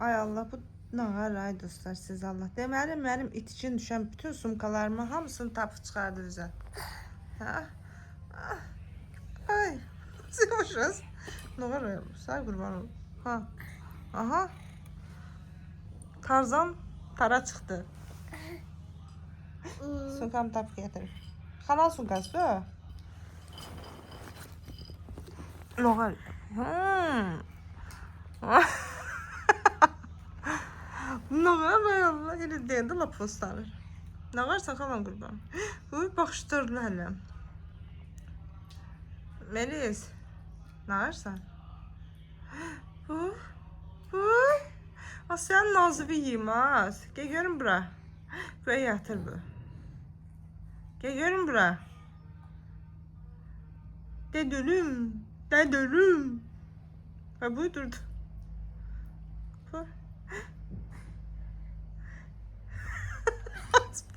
Ay Allah, bu ne var ay dostlar, siz Allah. Deməli mənim it için düşən bütün sumkalarımı hamısını tapıb çıxardıracaq. Ha? Ay. Yavaşız. Ne var ya? Say kurban ol. Ha. Aha. Tarzan tara çıxdı. Sumkamı tapıb gətirir. Halal sumkası bu. Ne var? Ne var ya Allah, elə deyəndə lap postanır. Ne varsa kalan kurban. Uy, baxışdırdı hələ. Melis, ne varsan? Uy. Sen nazıvi yemez. Gel görün bura. Buraya yatır bu. Gel görün bura. Dedim. Dedim. Ha bu durdu. Bu.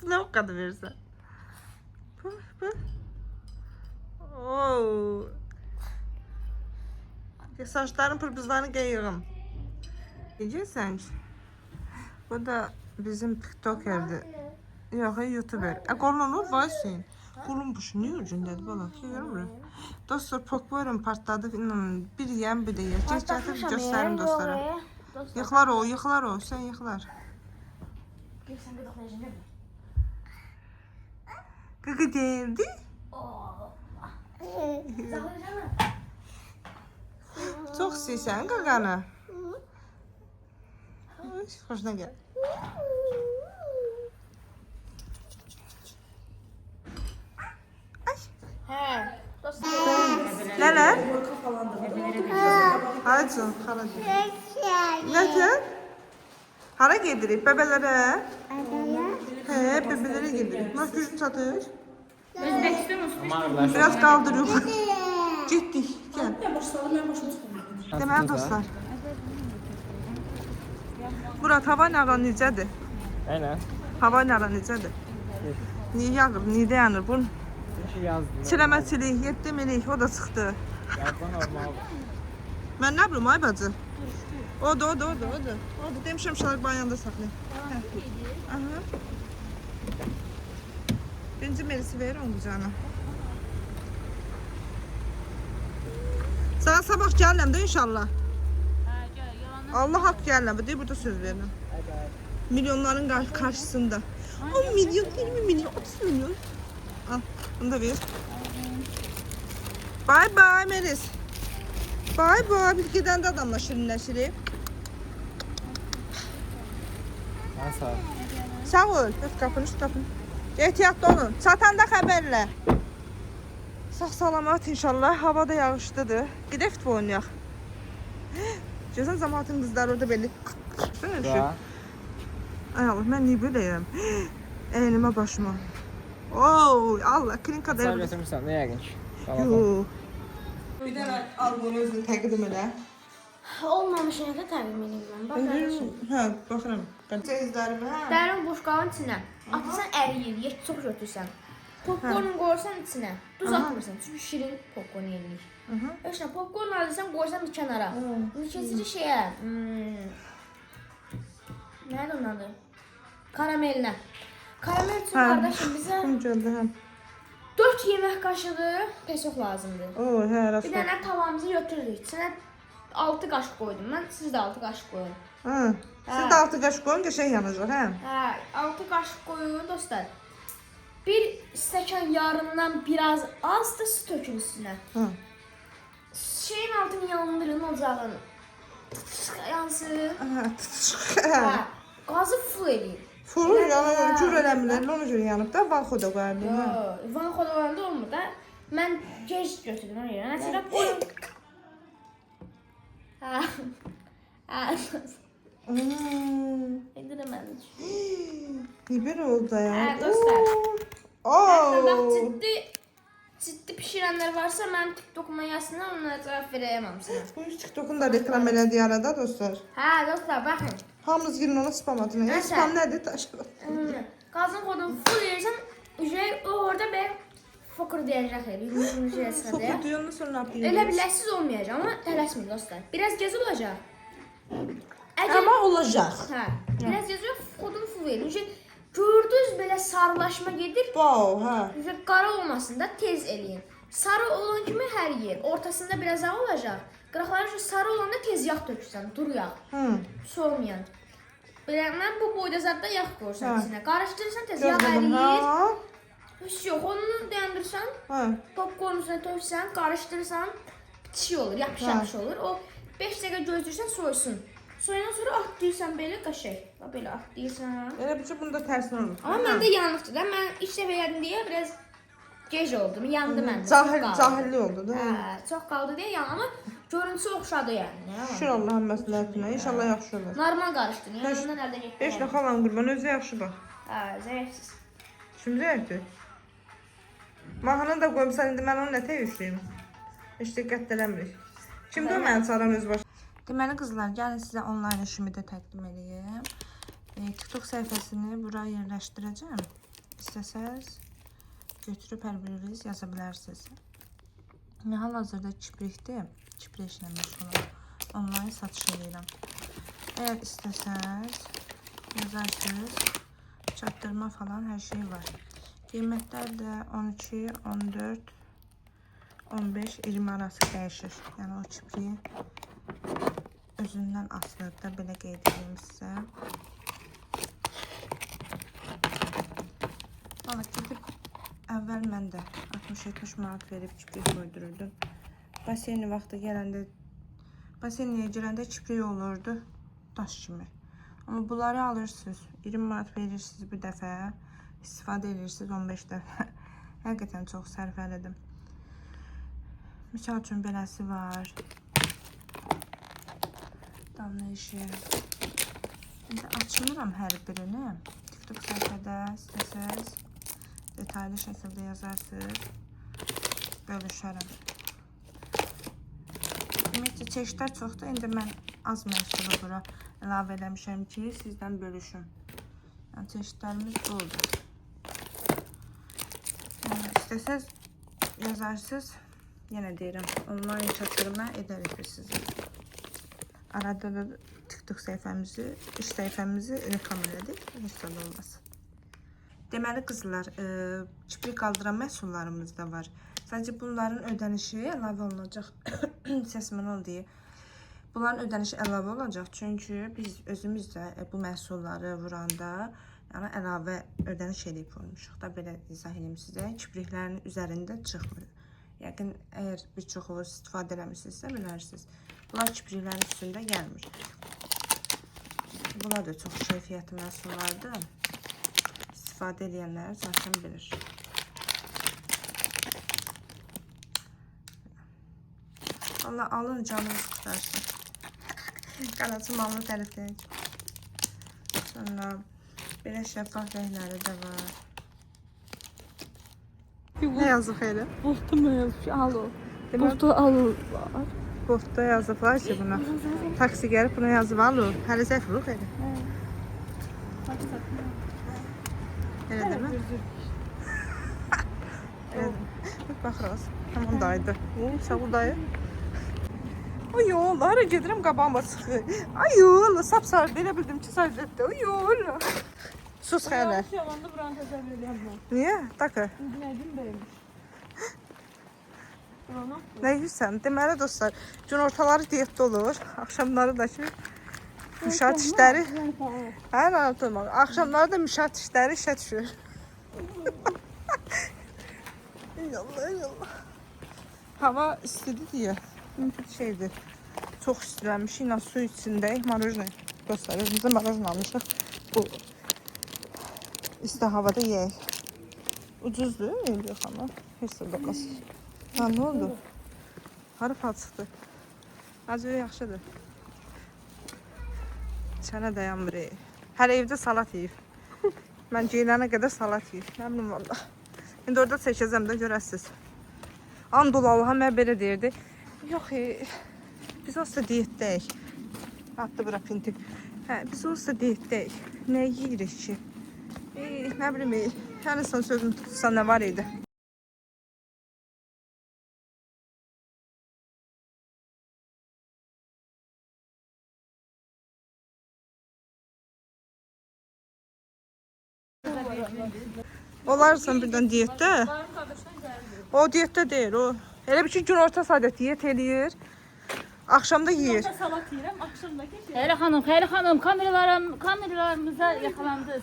Ne o kadar verirsen. Bu. Oo. Saçların pırpızlarını giyiyorum. Gecesen. Bu da bizim TikToker'di. Yok, YouTuber. Kolun olur varsın. Kolun başı niye ucundadır bala? Görür mü? Dostlar, pokboyun partladı. Bir yem bir de yer. Geç gösterim dostlara. Yıklar o. Sen yıklar. Gıgı değildi. Çok sevsen gıganı. Hoşuna gel. He. Dostlar. Neler? Hadi canım, hara Neler? Hara gedirip bebelere? He, bebelere gedirip. Nasıl gücün satır? Özbekistan olsun. Biraz kaldır yukarı. Gittik, gel. Deməli dostlar. Murat, hava nəran necədir? Aynen. Hava nəran necədir? Niyə yağır, niyə dayanır? Bunun çiləməçilik, 7 milik, o da çıxdı. Yazda normal. Mən nə bilim ay bacı? Odur. Demişəm şarkı bayanda saxlayın. Aha. Birinci Melisi verir onu cana. Sana sabah gəlirəm də inşallah. Allah hak gəlirəm. Deyir, burada söz verirəm. Milyonların karşısında. 10 milyon, 20 milyon, 30 milyon. Al, bunu da ver. Bye bye Melis. Bye bye. Bir gedəndə adamla şirinləşirik. Nasıl? Sağ ol. Öt qapını, şu qapını. Ehtiyatlı olun. Çatanda xəbərlə. Sağ salamat inşallah. Havada yağışlıdır. Gedək futbol oynayaq. Görsən cəmaatın qızları orada belli. Da. Ay Allah, mən niyə böyləyəm? Əynimə başıma. Oo, Allah, klinikada Sen evdə. götürmüşsən, ne yəqin ki? Yox. Bir dənə al bunu özün təqdim elə. Olmamış yerdə təqdim edeyim mən. Bax. Hə, baxıram. Çeyizlərimi, hə? Dərin boşqalın içinə. Atırsan əriyir, yet çox götürsən. Popcorn qoyursan içinə. Duz atmırsan. Çünki şirin popcorn yeyilir. Öşlə popcorn alırsan, qoyursan bir kənara. Bunu keçirir şeyə. Nədir onun adı? Karamelinə. Karamel üçün qardaşım bizə Kim gördü, hə? 4 yemək qaşığı pesoq lazımdır. Oo, hə, Bir rast. dənə tavamızı götürürük. İçinə 6 qaşıq qoydum mən. Siz də 6 qaşıq qoyun. Hə. Siz də 6 qaşıq qoyun, qəşəng yanacaq, hə? Hə, 6 qaşıq qoyun dostlar. Bir stəkan yarımdan biraz az da su tökün üstünə. Hə. Şeyin altını yandırın ocağın. Yansın. Hə. Hə, qazı full edin. Furu yanır, cür eləmirlər, ona görə yanıb da, vanxoda qoyardım, hə? Van xodalarında olmur da. Mən gec götürdüm ona görə. Nəticədə qoyun. Hə. Hə. Edirəm mən. Biber oldu da ya. Hə, dostlar. Oo. Bax, ciddi pişirənlər varsa, mənim TikTokuma yazsınlar, onlara cavab verəyəm hamısına. Bu TikTok'un da reklam elədiyi arada dostlar. Hə, dostlar, baxın. Hamımız girin ona spam atın. Ya Nəsə? spam nədir? Taş. Qazın kodunu full verirsən, orada bir fokur deyəcək elə, yumuşaq Çok əsədə. kötü, ondan sonra ne yapayım? Elə biləsiz olmayacaq, amma tələsməyin dostlar. Biraz gez olacaq. Əgər Amma olacaq. hə, biraz yazıyor, kodun fu verir. Gördünüz belə sarılaşma gedir. Wow, hə. Qara olmasın da tez eləyin. Sarı olan kimi hər yer. Ortasında biraz ağ olacaq. Qıraqları şu sarı olanda tez yağ tökürsən, dur yağ. Soğumayan. Belə mən bu boyda zadda yağ qoyursan içinə. Qarışdırırsan tez yağ əriyir. Heç yox, onu dayandırsan. Popcorn üstünə töksən, qarışdırırsan, çiğ olur, yapış-yapış olur. O 5 dəqiqə gözləyirsən, soysun. Soyandan sonra atlayırsan belə qəşəng. Belə atlayırsan. Elə bir şey bunda tərsinə olur. Amma məndə yanıqdır da. Mən ilk dəfə yedim deyə biraz gec oldum. Yandı məndə. Cahillik oldu da. Hə, çox qaldı deyə yandı. Amma görüntüsü oxşadı yəni. Şükür Allahın məsləhətinə. İnşallah yaxşı olur. Normal qarışdın. Yanından əldə getdi. Heç nə xalan qurban, özü yaxşı bax. Hə, zəifsiz. Şimdi zəifdir. Mahnını da qoymuşsan, indi mən onu nə teyüşlüyüm? Heç diqqət eləmirik. Kimdə o mənim çaran öz baş? Deməli qızlar, gəlin sizə onlayn işimi də təqdim edeyim. TikTok səhifəsini bura yerləşdirəcəm. İstəsəz götürüb hər biriniz yaza bilərsiniz. Hal-hazırda kiprikdir. Kiprik işlə məşğulum. Onlayn satış edirəm. Əgər istəsəz yazarsınız. Çatdırma falan hər şey var. Qiymətlər də 12, 14, 15, 20 arası dəyişir. Yəni o kipriyi özündən asılır da, belə qeyd edeyim sizə. Valla gedib əvvəl mən də 60-70 manat verib kiprik qoydururdum. Baseyni vaxtı gələndə, baseyniyə girəndə kiprik olurdu daş kimi. Amma bunları alırsınız, 20 manat verirsiniz bir dəfə, istifadə edirsiniz 15 dəfə. Həqiqətən çox sərfəlidim. Misal üçün beləsi var. Damla işi. İndi açmıram hər birini. TikTok səhifədə istəsəz detaylı şəkildə yazarsınız. Bölüşərəm. Ümumiyyətlə çeşidlər çoxdur. İndi mən az məhsulu bura əlavə eləmişəm ki, sizdən bölüşüm. Yəni çeşidlərimiz boldur. İstəsəz yazarsınız. Yenə deyirəm, onlayn çatdırma edərik biz sizə. Arada da TikTok səhifəmizi, iş səhifəmizi reklam elədik. Heç də olmaz. Deməli qızlar, kiprik qaldıran məhsullarımız da var. Sadəcə bunların ödənişi əlavə olunacaq. Səsimin ol deyə. Bunların ödənişi əlavə olacaq. Çünki biz özümüz də bu məhsulları vuranda yəni əlavə ödəniş edib olmuşuq da, belə izah edeyim sizə. Kipriklərin üzərində çıxmır. Yəqin, əgər bir çox olur, istifadə eləmirsinizsə, bilərsiniz. Bunlar kipriklərin üstündə gəlmir. Bunlar da çox keyfiyyətli məhsullardır. İstifadə edənlər zaten bilir. Valla alın canınız qutarsın. Qanacı malını tərifləyək. Sonra belə şəffaf rəngləri də var. Nə yazıq elə? Bozda mı yazmış? Alo. Bozda alo var. Botda yazıblar ki buna. Taksi gəlib buna yazıb alır. Hələ zəfruq elə. Elə demə. Elə demə. Baxırıq. Tamam daydı. Sağ ol dayı. Ay yol, hara gedirəm qabağıma çıxır. Ay yol, sapsarı belə bildim ki səcdətdə. Ay yol. Sus xələ. Yalanda buranı təsəvvür edəyəm mən. Niyə? Takı. Nədim bəymiş. Nə yiyirsən? Deməli dostlar, gün ortaları diyetdə olur. Axşamları da ki müşahidə işləri. Hə, anlatmaq. Axşamları da müşahidə işləri işə düşür. Yallah, yallah. Hava istidir deyə. Mümkün şeydir. Çox istilənmiş. Yine su içindəyik. Marojna. Dostlar, özümüzə marojna almışıq. Bu isti havada yeyək. Ucuzdur, yox amma. Heç də baxas. Ha, nə oldu? Harı fal çıxdı. Acı yaxşıdır. Çənə dayanmır. Hər evdə salat yeyib. Mən geyinənə qədər salat yeyib. Məmnun valla. İndi orada çəkəcəm də görəsiniz. Andol Allaha mən belə deyirdi. Yox, biz olsa diyetdəyik. Atdı bura pintik. Hə, biz olsa diyetdəyik. Nə yeyirik ki? Nə bilim, yəni son sözünü tutsan nə var idi? Olarsan birdən diyetdə. O diyetdə deyil o. Elə bir ki günorta saat diyet eləyir. Axşamda yeyir. Salat yiyirəm, axşamdakı şey. Xeyri xanım, kameralarımıza yaxalandı.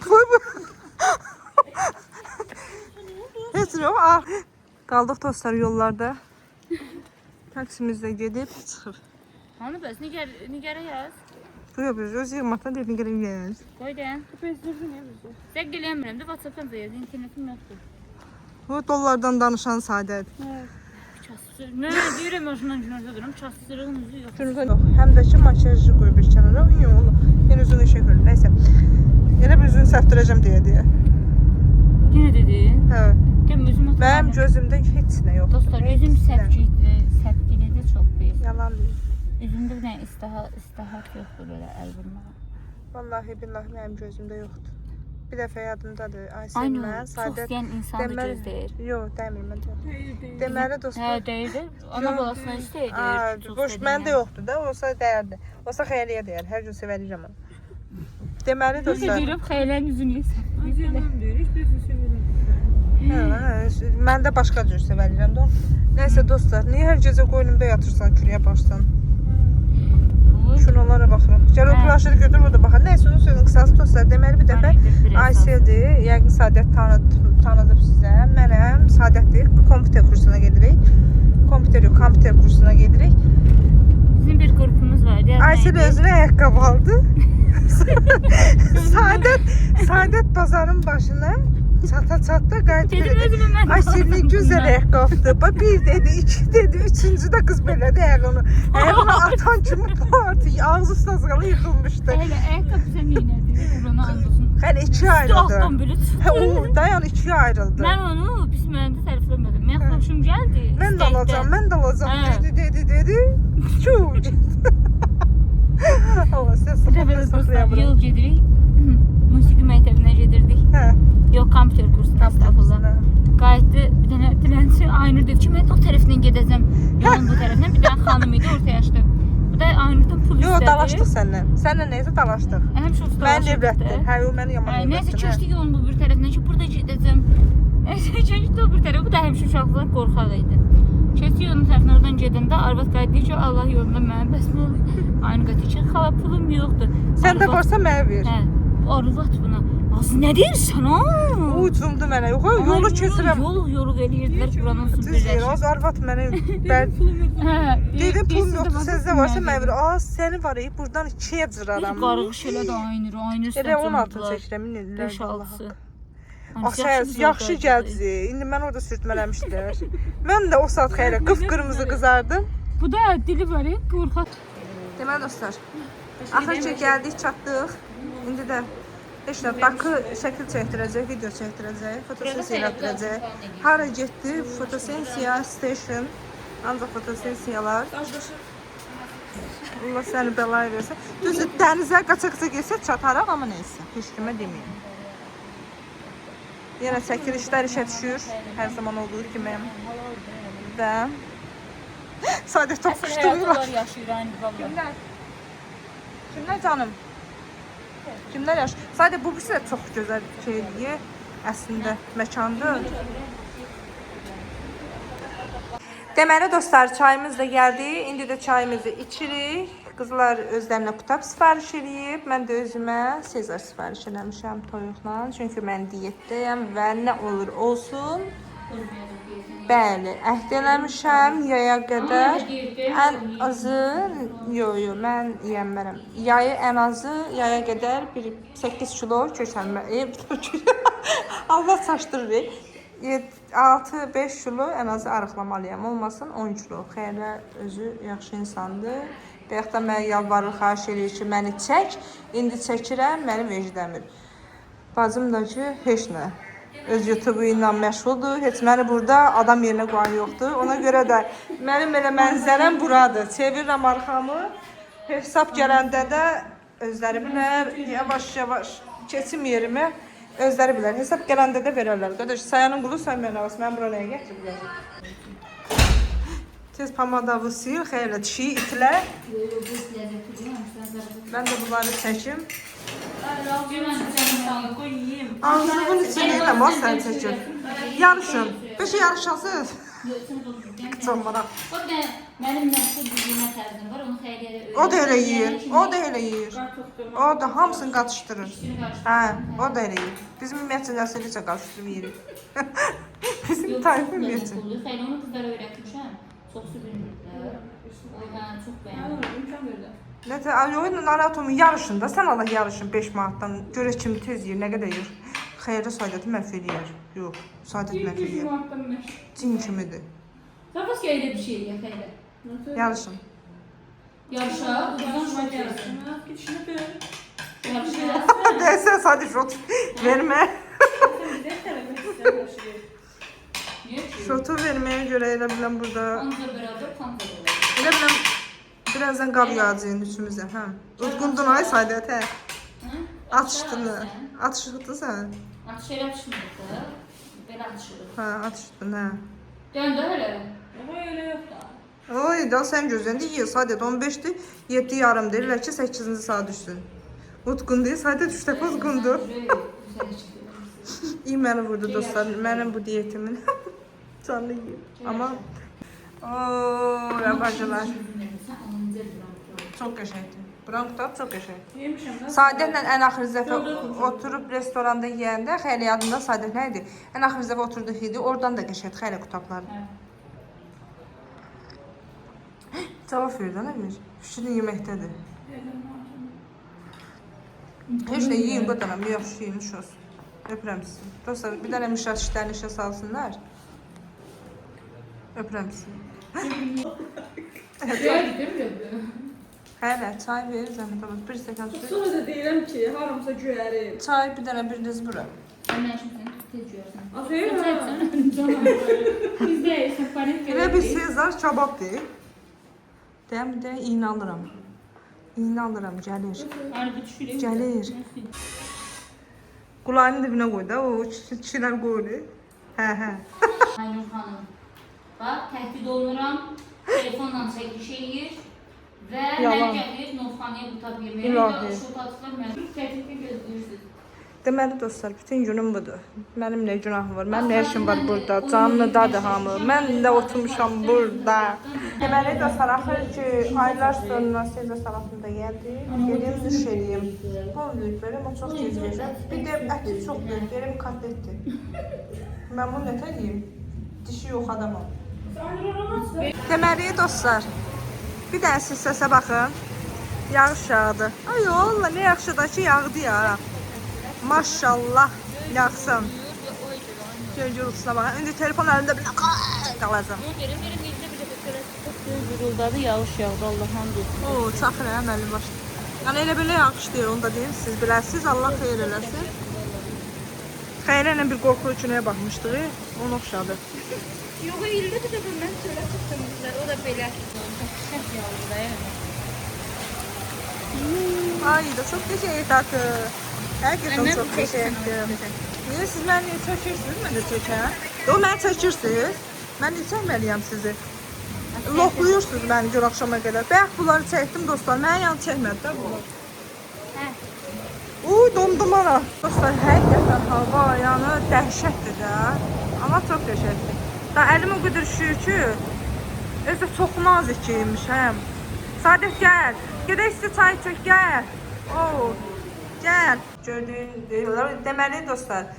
Qoy bu. Heç nə o. Qaldıq dostlar yollarda. Taksimizdə gedib çıxıb. Hanı bəs, nigərə yaz. Buyur biz öz yığmaqdan deyib gəlin yeyəriz. Qoy deyən. Sən gələyəmirəm də, WhatsApp-dan da yaz, internetim yoxdur. Bu dollardan danışan Saadət. Çası. Nə deyirəm, maşından günorta durum, çasızlığın üzü yox. Yox, həm də ki makyajı qoy bir kənara. Yox, yenə üzünü işə görür. Nəysə. Yenə bir üzünü səpdirəcəm deyə. Yenə dedin? Hə. Dem özüm atım. Mənim gözümdə heç nə yoxdur. Dostlar, özüm səpkilidir çox deyil. Yalan deyil. Üzümdə nə istahat yoxdur belə əl vurmağa. Vallahi billahi mənim gözümdə yoxdur. Bir dəfə yadımdadır. Aysel Aynı, mən çox deyən insan da göz deyir. Yox, dəymir mən deyir. Deməli dostlar. Hə, deyir. Ana balasına istəyir. Boş məndə yoxdur da, olsa dəyərdi. Olsa xeyliyə dəyər. Hər gün sevəcəm onu. Deməli dostlar. Deyirəm, xeylənin üzünü yesən. Mən də başqa cür sevəcəm də. Nəysə dostlar, niyə hər gecə qoynumda yatırsan, küləyə başsan? Şunalara baxıram. Gəl o plaşları götür burada baxaq. Nəysə onun sözünün qısası dostlar. Deməli bir dəfə Ayseldir. Yəqin Saadət tanıdıb sizə. Mənəm Saadətdir. Kompüter kursuna gedirik. Kompüter kursuna gedirik. Bizim bir qrupumuz var. Aysel özünə ayaqqabı aldı. Saadət bazarın başına çata qayıtdı dedi. Aysel'in güzel ayaqqabıdır. Bir dedi, iki dedi, üçüncü de kız belə də ayağını. Ayağını atan kimi parti, ağzı sazqalı yıkılmışdı. Elə ayaqqabı sən neynədir? Qurana andolsun. Hələ ikiye ayrıldı. Altdan böyle O dayan ikiye ayrıldı. Mən onu pis mənəndə tərifləmədim. Mən xoşum gəldi. Mən də alacağım dedi. Çuq. Allah sen sıfırları saxlayamıram. Yol gedirik. Musiqi məktəbinə gedirdik. Hə. Yox, kompüter kursuna estağfurullah. Qayıtdı, bir dənə dilənçi Aynur dedi ki, mən o tərəfdən gedəcəm. Yolun bu tərəfdən bir dənə xanım idi, orta yaşlı. Bu da Aynurdan pul istədi. Yox, dalaşdıq səndən. Səndən neysə dalaşdıq. Həmişə usta Mən nevrətdir. Hə, o məni yaman nevrətdir. Neysə, keçdik yolun bu bir tərəfindən ki, burada gedəcəm. Keçdik o bir tərəfə, bu da həmişə uşaqlıqdan qorxaq idi. Keçdik yolun tərəfindən oradan gedəndə arvad qayıtdı ki, Allah yolunda mənə bəsmə olur. Aynur qayıtdı ki, xala pulum yoxdur. Sən də varsa mənə ver. Hə, arvad buna. Az nə deyirsən ha? O ucumdu mənə. Yox, yolu keçirəm. Yolu eləyirdilər buranın Düz deyir, az arvad mənə Hə, dedim pulum yoxdur, sizdə varsa mənə ver. Az səni var, buradan ikiyə cıraram. Qarıq şeylə də Aynur Elə 16 çəkirəm, minirlər. 5-6-sı. Yaxşı gəldi. İndi mən orada sürtmələmişdilər. Mən də o saat xeylə qıpqırmızı qızardım. Bu da dili var, qorxaq. Deməli dostlar, axırca gəldik, çatdıq. İndi də heç nə Bakı şəkil çəkdirəcək, video çəkdirəcək, fotosesiya elətdirəcək. Hara getdi? Fotosesiya station. Ancaq fotosesiyalar. Allah səni bəlaya versin. Düzdür, dənizə qaça-qaça gəlsə çataraq, amma neysə, heç kimə deməyim. Yenə çəkilişlər işə düşür, hər zaman olduğu kimi. Və Saadət toxuşdururlar. Kimlər canım? Kimlər yaşır? Saadət bu birisi də çox gözəl şeydir, əslində məkandır. Deməli dostlar, çayımız da gəldi. İndi də çayımızı içirik. Qızlar özlərinə qutab sifariş edib. Mən də özümə Sezar sifariş eləmişəm toyuqla. Çünki mən diyetdəyəm və nə olur olsun. Bəli, əhd eləmişəm yaya qədər. Ən azı, mən yiyəmərəm. Yayı ən azı yaya qədər 8 kilo köçəlmə. Allah çaşdırır. 6-5 kilo ən azı arıqlamalıyam. Olmasın 10 kilo. Xeylə özü yaxşı insandır. Bayaq da mənə yalvarır, xahiş edir ki, məni çək. İndi çəkirəm, məni vecdəmir. Bacım da ki, heç nə. Öz YouTube ilə məşğuldur. Heç məni burada adam yerinə qoyan yoxdur. Ona görə də mənim elə mənzərəm buradır. Çevirirəm arxamı. Hesab gələndə də özləri bilər. Yavaş-yavaş keçim yerimi özləri bilər. Hesab gələndə də verərlər. Qardaş, sayanın qulu saymayan ağası. Mən bura nəyə gətirib? Tez pamadavı sil, xeylə dişi, itilər. Mən də bunları çəkim. Qoy yeyim. Ağzının içine eləm, o sən çəkir. Yarışın. Bir şey yarışasınız. Çox maraq. O da mənim məşhur bir yemək tərzim var, onu xeyriyyədə öyrəndim. O da elə yeyir. O da elə yeyir. O da hamısını qatışdırır. Hə, o da elə yeyir. Bizim ümumiyyətcə nəsilcə qatışdırıb yeyirik. Bizim tayfı ümumiyyətcə. Xeyli onu qızlara öyrətmişəm. Çoxsu bilmirdilər. O hə, çox bəyəndim. Nətə, oyunun anatomu yarışında, sən Allah yarışın 5 manatdan. Görə kim tez yeyir, nə qədər yeyir. Xeyri Saadəti məhv eləyər. Yox, Saadət məhv eləyər. Cin kimidir. Tapos ki elə bir şey eləyək xeyli. Yarışın. Yarışa, uzun şok yarışın. Yarışa. Deyəsən Saadət şot vermə. Şotu verməyə görə elə biləm burada. Onunla beraber kanka olur. Elə biləm birazdan qab yağacağın üçümüzə, hə. Utqundun ay Saadət, hə. Atışdın, atışdın sən. Atış elə atışmırdı. Belə atışırıq. Hə, atışdın, hə. Döndü elə. Ama öyle yok da. Oy, da sən gözləndə yeyir, Saadət 15-dir, 7 yarım deyir, ki 8-ci saat düşsün. Utqundu, Saadət 3 dəfə utqundu. İyi məni vurdu dostlar, mənim bu diyetimin canlı yiyir. Amma, ooo, rabacılar. Çox qəşəkdir. Branklar çox qəşəng. Saadətlə ən axır dəfə oturub restoranda yeyəndə xeyli yadında Saadət nə idi? Ən axır dəfə oturduq idi, oradan da qəşəngdir xeyli qutablar. Cavab ver də nə bir? Şirin yeməkdədir. Heç də yiyin qadanam, yaxşı yiyin, iş olsun. Öpürəm sizi. Dostlar, bir dənə müşat işlərini işə salsınlar. Öpürəm sizi. Hələ, çay verir zəhmət olmaz. Bir stəkan su. Sonra da deyirəm ki, haramsa göyərim. Çay bir dənə biriniz bura. Mən şimdi səni tez görürsən. Afiyet Biz deyirsən, panik Elə bir Sezar kabab deyil. Deyəm, bir dənə iğnə alıram. İğnə alıram, gəlir. Harbi düşürək. Gəlir. Qulağının dibinə qoy da, o kişilər qoyur. Hə, hə. Aynur xanım. Bax, təhdid olunuram. Telefonla çəkiş eləyir. Və Yalan. nə gəlir? Novxanaya qutab yeməyə. İlahi. Və şok atışlar mənim. Təhdidini gözləyirsiniz. Deməli dostlar, bütün günüm budur. Mənim nə günahım var? Mənim nə işim var burada? Canlıdadır hamı. Mən də oturmuşam burada. Deməli dostlar, axır ki, aylar sonra Sezar salatında gəldi. Gedim duş eləyim. Bol büyük verim, o çox tez verir. Bir də əti çox böyük verim, katletdir. Mən bunu nətə yiyeyim? Dişi yox adamam. Deməli dostlar, bir dənə siz səsə baxın. Yağış yağdı. Ay Allah, nə yaxşıdır ki, yağdı ya. Maşallah, yağsın. Gör gürültüsünə baxın. İndi telefon əlində bir qalacaq. Guruldadı, yağış yağdı, Allah hamd olsun. Oo, çaxır hə, mənim baş. Yəni elə belə yağış deyir, onu da deyim, siz biləsiniz. Allah xeyir eləsin. Xeyrə ilə bir qorxu üçünəyə baxmışdıq, onu oxşadı. Yox, ildə bir dəfə mən çölə çıxdım, o da belə. Şəf yağdı da yəni. Ay da çox qəşəng tatı. Həqiqətən çox qəşəngdir. Niyə siz məni çəkirsiniz, mən də çəkəm? Yox, məni çəkirsiniz. Mən niyə çəkməliyəm sizi? Loxluyursunuz məni gör axşama qədər. Bəyək bunları çəkdim dostlar, mənə yan çəkmədi də bunlar. Uy, dondum ana. Dostlar, həqiqətən hava yəni dəhşətdir də. Amma çox qəşəngdir. Da əlim o qədər üşüyür ki, özü çox nazikiymiş həm. Saadət gəl. Gedək sizə çay çök, gəl. Oo, gəl. Gördüyünüz, deməli dostlar,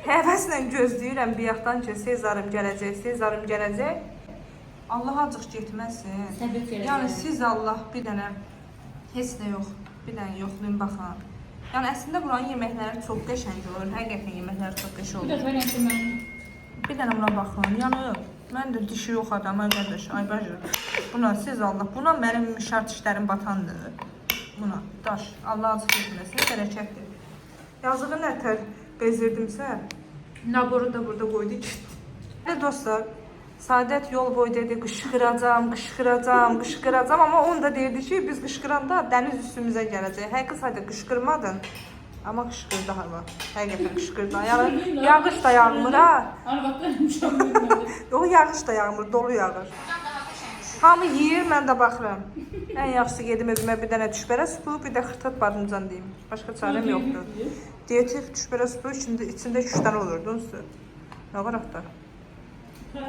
həvəslə gözləyirəm bir yaxdan ki, Sezarım gələcək. Allah acıq getməsin. Səbət elə. Yəni siz Allah bir dənə, heç də yox, bir dənə yoxlayın baxın. Yəni əslində buranın yeməkləri çox qəşəng olur, həqiqətən yeməkləri çox qəşəng Bu olur. dəfə nəsə mən Bir dənə buna baxın, yəni mən də dişi yox adam, ay qardaş, ay bacı. Buna siz Allah, buna mənim şart işlərim batandır. Buna, daş, Allah acıq getməsin, bərəkətdir. Yazığı nətər bezirdimsə, naboru da burada qoydu getdi. Və dostlar, Saadət yol boyu dedi, qışqıracam, amma onu da deyirdi ki, biz qışqıranda dəniz üstümüzə gələcək. Həqiqət Saadət qışqırmadın, amma qışqırdı hava. Həqiqətən qışqırdı. Yəni, yağış da yağmır ha. arvadlarım şamırmadı. Yox, yağış da yağmır, dolu yağır. Hamı yeyir, mən də baxıram. Ən yaxşısı gedim özümə bir dənə düşbərə supu, bir də xırtat badımcan deyim. Başqa çarəm yoxdur. Dietik düşbərə supu içində 3 dənə olurdu, onsuz. Nə var hatta?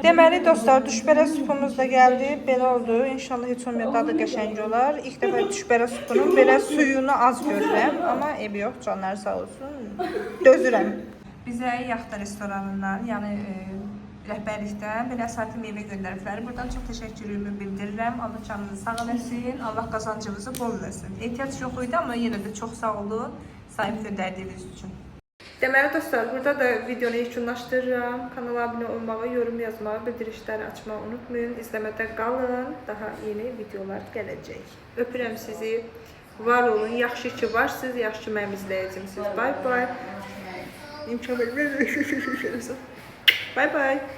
Deməli dostlar, düşbərə supumuz da gəldi. Belə oldu. İnşallah heç olmaya dadı qəşəng olar. İlk dəfə düşbərə supunun belə suyunu az görürəm, amma evi yox, canları sağ olsun. Dözürəm. Bizə yaxta restoranından, yəni rəhbərlikdən belə əsarti meyvə göndəriblər. Buradan çox təşəkkürümü bildirirəm. Allah canınızı sağ eləsin, Allah qazancınızı bol eləsin. Ehtiyac yox idi, amma yenə də çox sağ olun sahib göndərdiyiniz üçün. Deməli dostlar, burada da videonu yekunlaşdırıram. Kanala abunə olmağı, yorum yazmağı, bildirişləri açmağı unutmayın. İzləmədə qalın. Daha yeni videolar gələcək. Öpürəm sizi. Var olun. Yaxşı ki varsınız. Yaxşı ki mənim izləyicimsiniz. Bye bye. İmkan vermir. Bye bye.